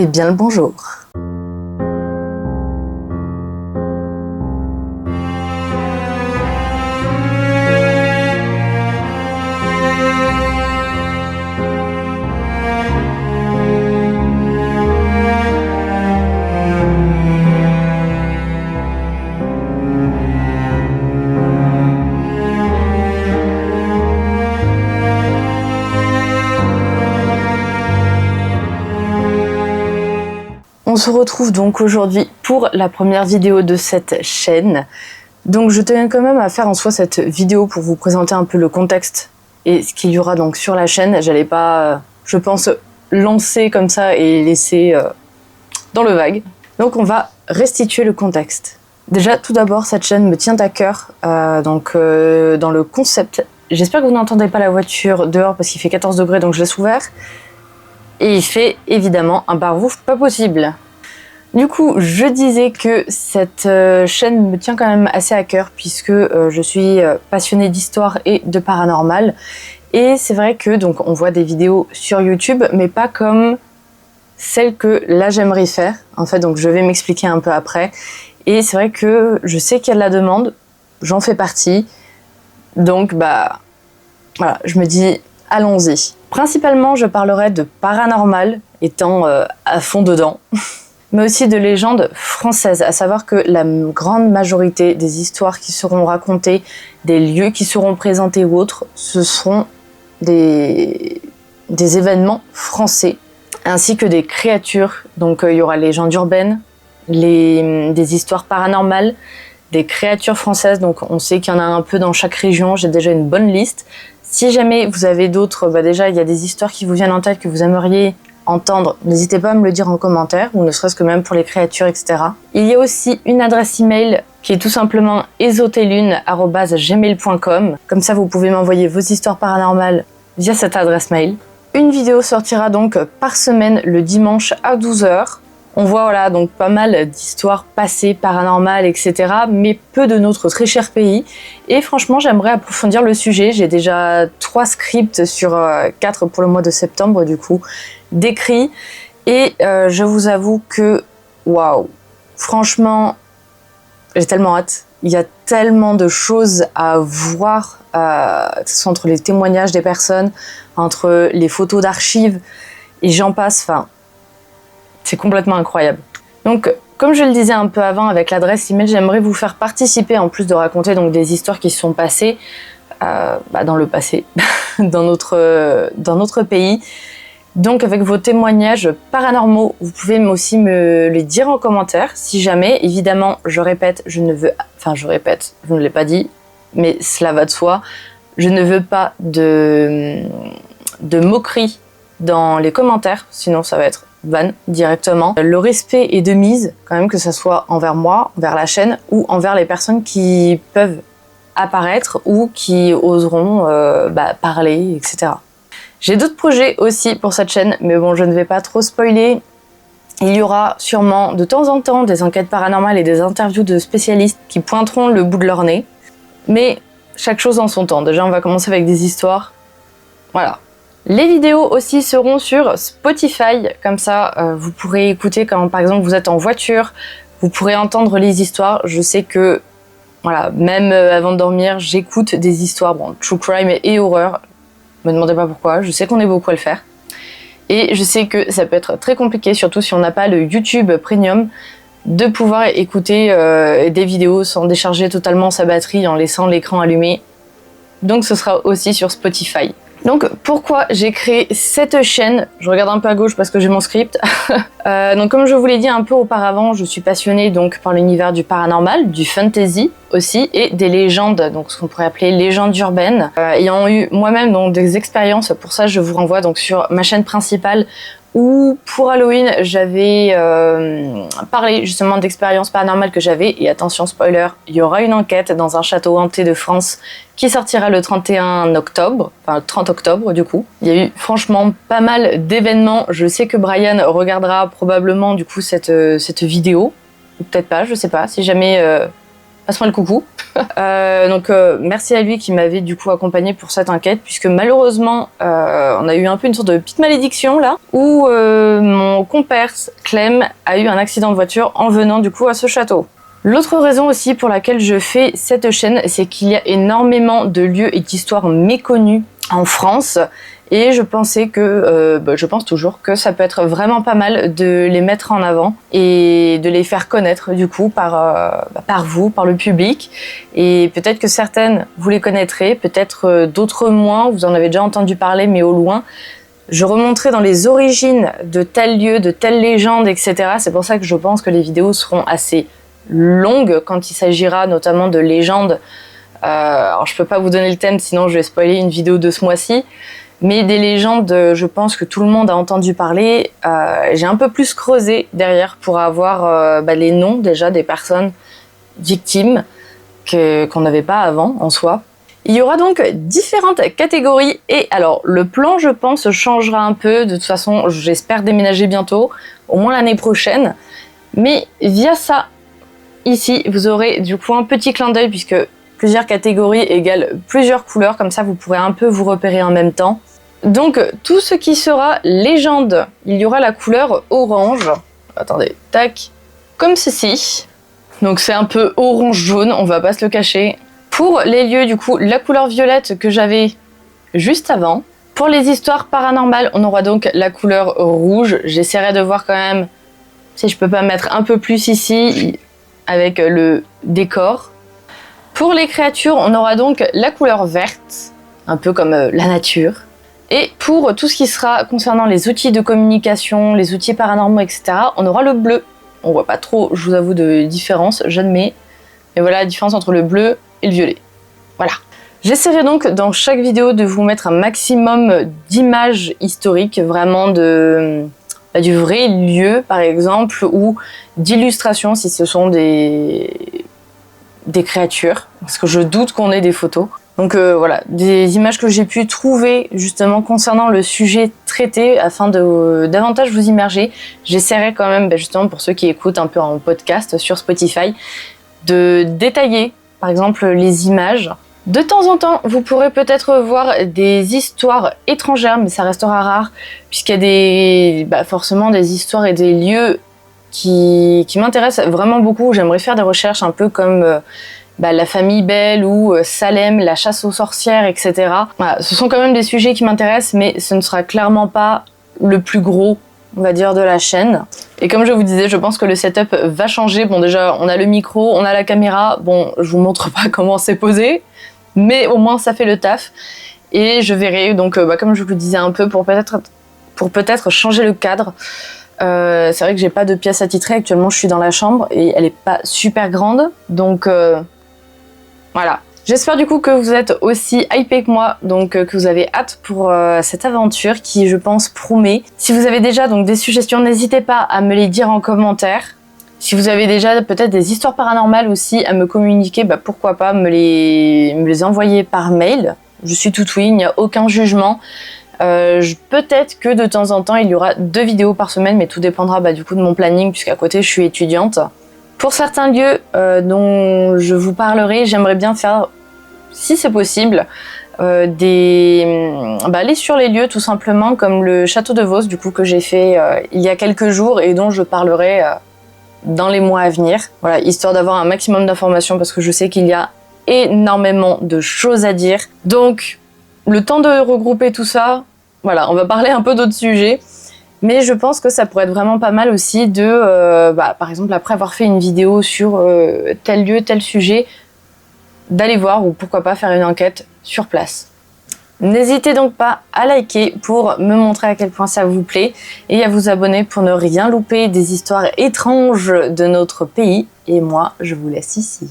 Eh bien le bonjour. On se retrouve donc aujourd'hui pour la première vidéo de cette chaîne. Donc je tenais quand même à faire en soi cette vidéo pour vous présenter un peu le contexte et ce qu'il y aura donc sur la chaîne. J'allais pas, je pense, lancer comme ça et laisser dans le vague. Donc on va restituer le contexte. Déjà tout d'abord, cette chaîne me tient à cœur dans le concept. J'espère que vous n'entendez pas la voiture dehors parce qu'il fait 14 degrés donc je laisse ouvert. Et il fait évidemment un barbouf pas possible. Du coup, je disais que cette chaîne me tient quand même assez à cœur puisque je suis passionnée d'histoire et de paranormal. Et c'est vrai que donc on voit des vidéos sur YouTube, mais pas comme celle que là j'aimerais faire. En fait, donc je vais m'expliquer un peu après. Et c'est vrai que je sais qu'il y a de la demande, j'en fais partie. Donc bah voilà, je me dis allons-y. Principalement, je parlerai de paranormal, étant à fond dedans, mais aussi de légendes françaises, à savoir que la grande majorité des histoires qui seront racontées, des lieux qui seront présentés ou autres, ce seront des événements français, ainsi que des créatures. Donc il y aura les légendes urbaines, des histoires paranormales, des créatures françaises, donc on sait qu'il y en a un peu dans chaque région, j'ai déjà une bonne liste. Si jamais vous avez d'autres, déjà il y a des histoires qui vous viennent en tête que vous aimeriez entendre, n'hésitez pas à me le dire en commentaire, ou ne serait-ce que même pour les créatures, etc. Il y a aussi une adresse email qui est tout simplement esotelune@gmail.com. Comme ça vous pouvez m'envoyer vos histoires paranormales via cette adresse mail. Une vidéo sortira donc par semaine le dimanche à 12 h. On voit voilà donc pas mal d'histoires passées, paranormales, etc. Mais peu de notre très cher pays. Et franchement, j'aimerais approfondir le sujet. J'ai déjà 3 scripts sur 4 pour le mois de septembre, du coup, d'écrits. Et je vous avoue que, waouh, franchement, j'ai tellement hâte. Il y a tellement de choses à voir, que ce soit entre les témoignages des personnes, entre les photos d'archives, et j'en passe, enfin... C'est complètement incroyable. Donc, comme je le disais un peu avant avec l'adresse email, j'aimerais vous faire participer, en plus de raconter donc des histoires qui se sont passées dans le passé, dans notre pays. Donc, avec vos témoignages paranormaux, vous pouvez aussi me les dire en commentaire. Si jamais, évidemment, je ne l'ai pas dit, mais cela va de soi. Je ne veux pas de moquerie dans les commentaires, sinon ça va être ban directement. Le respect est de mise, quand même, que ce soit envers moi, envers la chaîne, ou envers les personnes qui peuvent apparaître ou qui oseront parler, etc. J'ai d'autres projets aussi pour cette chaîne, mais bon, je ne vais pas trop spoiler. Il y aura sûrement de temps en temps des enquêtes paranormales et des interviews de spécialistes qui pointeront le bout de leur nez. Mais chaque chose en son temps. Déjà, on va commencer avec des histoires. Voilà. Les vidéos aussi seront sur Spotify, comme ça vous pourrez écouter quand par exemple vous êtes en voiture, vous pourrez entendre les histoires. Je sais que voilà, même avant de dormir, j'écoute des histoires, true crime et horreur. Me demandez pas pourquoi, je sais qu'on est beaucoup à le faire. Et je sais que ça peut être très compliqué, surtout si on n'a pas le YouTube Premium, de pouvoir écouter des vidéos sans décharger totalement sa batterie en laissant l'écran allumé. Donc ce sera aussi sur Spotify. Donc pourquoi j'ai créé cette chaîne? Je regarde un peu à gauche parce que j'ai mon script. Donc comme je vous l'ai dit un peu auparavant, je suis passionnée donc par l'univers du paranormal, du fantasy aussi, et des légendes, donc ce qu'on pourrait appeler légendes urbaines. Ayant eu moi-même donc des expériences, pour ça je vous renvoie donc sur ma chaîne principale où pour Halloween j'avais parlé justement d'expériences paranormales que j'avais, et attention spoiler, il y aura une enquête dans un château hanté de France qui sortira le 31 octobre, enfin le 30 octobre du coup. Il y a eu franchement pas mal d'événements, je sais que Brian regardera probablement du coup cette vidéo, ou peut-être pas, je sais pas, si jamais passe-moi le coucou. Donc merci à lui qui m'avait du coup accompagné pour cette enquête, puisque malheureusement on a eu un peu une sorte de petite malédiction là, où mon compère Clem a eu un accident de voiture en venant du coup à ce château. L'autre raison aussi pour laquelle je fais cette chaîne, c'est qu'il y a énormément de lieux et d'histoires méconnues en France, et je pensais que, je pense toujours que ça peut être vraiment pas mal de les mettre en avant et de les faire connaître du coup par vous, par le public. Et peut-être que certaines vous les connaîtrez, peut-être d'autres moins, vous en avez déjà entendu parler mais au loin. Je remonterai dans les origines de tel lieu, de telle légende, etc. C'est pour ça que je pense que les vidéos seront assez longues quand il s'agira notamment de légendes. Alors je peux pas vous donner le thème, sinon je vais spoiler une vidéo de ce mois-ci. Mais des légendes, je pense que tout le monde a entendu parler. J'ai un peu plus creusé derrière pour avoir les noms déjà des personnes victimes qu'on n'avait pas avant en soi. Il y aura donc différentes catégories et alors le plan je pense changera un peu. De toute façon j'espère déménager bientôt, au moins l'année prochaine. Mais via ça, ici vous aurez du coup un petit clin d'œil puisque plusieurs catégories égale plusieurs couleurs, comme ça vous pourrez un peu vous repérer en même temps. Donc tout ce qui sera légende, il y aura la couleur orange. Attendez, tac, comme ceci. Donc c'est un peu orange-jaune, on va pas se le cacher. Pour les lieux, du coup, la couleur violette que j'avais juste avant. Pour les histoires paranormales, on aura donc la couleur rouge. J'essaierai de voir quand même si je peux pas mettre un peu plus ici avec le décor. Pour les créatures, on aura donc la couleur verte, un peu comme la nature. Et pour tout ce qui sera concernant les outils de communication, les outils paranormaux, etc., on aura le bleu. On voit pas trop, je vous avoue, de différence, j'admets. Mais voilà la différence entre le bleu et le violet. Voilà. J'essaierai donc dans chaque vidéo de vous mettre un maximum d'images historiques, vraiment du vrai lieu, par exemple, ou d'illustrations si ce sont des créatures, parce que je doute qu'on ait des photos. Donc voilà, des images que j'ai pu trouver justement concernant le sujet traité afin de davantage vous immerger. J'essaierai quand même, justement pour ceux qui écoutent un peu en podcast sur Spotify, de détailler par exemple les images. De temps en temps, vous pourrez peut-être voir des histoires étrangères, mais ça restera rare, puisqu'il y a forcément des histoires et des lieux qui m'intéressent vraiment beaucoup. J'aimerais faire des recherches un peu comme la famille Bell ou Salem, la chasse aux sorcières, etc. Voilà, ce sont quand même des sujets qui m'intéressent, mais ce ne sera clairement pas le plus gros, on va dire, de la chaîne. Et comme je vous disais, je pense que le setup va changer. Bon, déjà, on a le micro, on a la caméra. Bon, je vous montre pas comment c'est posé, mais au moins ça fait le taf. Et je verrai, donc, comme je vous le disais un peu, pour peut-être changer le cadre. C'est vrai que j'ai pas de pièce attitrée. Actuellement, je suis dans la chambre et elle est pas super grande. Donc, voilà. J'espère du coup que vous êtes aussi hypés que moi, donc que vous avez hâte pour cette aventure qui, je pense, promet. Si vous avez déjà donc des suggestions, n'hésitez pas à me les dire en commentaire. Si vous avez déjà peut-être des histoires paranormales aussi à me communiquer, pourquoi pas me les envoyer par mail. Je suis toute oui, il n'y a aucun jugement. Peut-être que de temps en temps, il y aura 2 vidéos par semaine, mais tout dépendra du coup de mon planning, puisqu'à côté, je suis étudiante. Pour certains lieux dont je vous parlerai, j'aimerais bien faire, si c'est possible, aller sur les lieux tout simplement, comme le château de Vos, du coup, que j'ai fait il y a quelques jours et dont je parlerai dans les mois à venir. Voilà, histoire d'avoir un maximum d'informations, parce que je sais qu'il y a énormément de choses à dire. Donc, le temps de regrouper tout ça, voilà, on va parler un peu d'autres sujets. Mais je pense que ça pourrait être vraiment pas mal aussi de, par exemple, après avoir fait une vidéo sur tel lieu, tel sujet, d'aller voir ou pourquoi pas faire une enquête sur place. N'hésitez donc pas à liker pour me montrer à quel point ça vous plaît et à vous abonner pour ne rien louper des histoires étranges de notre pays. Et moi, je vous laisse ici.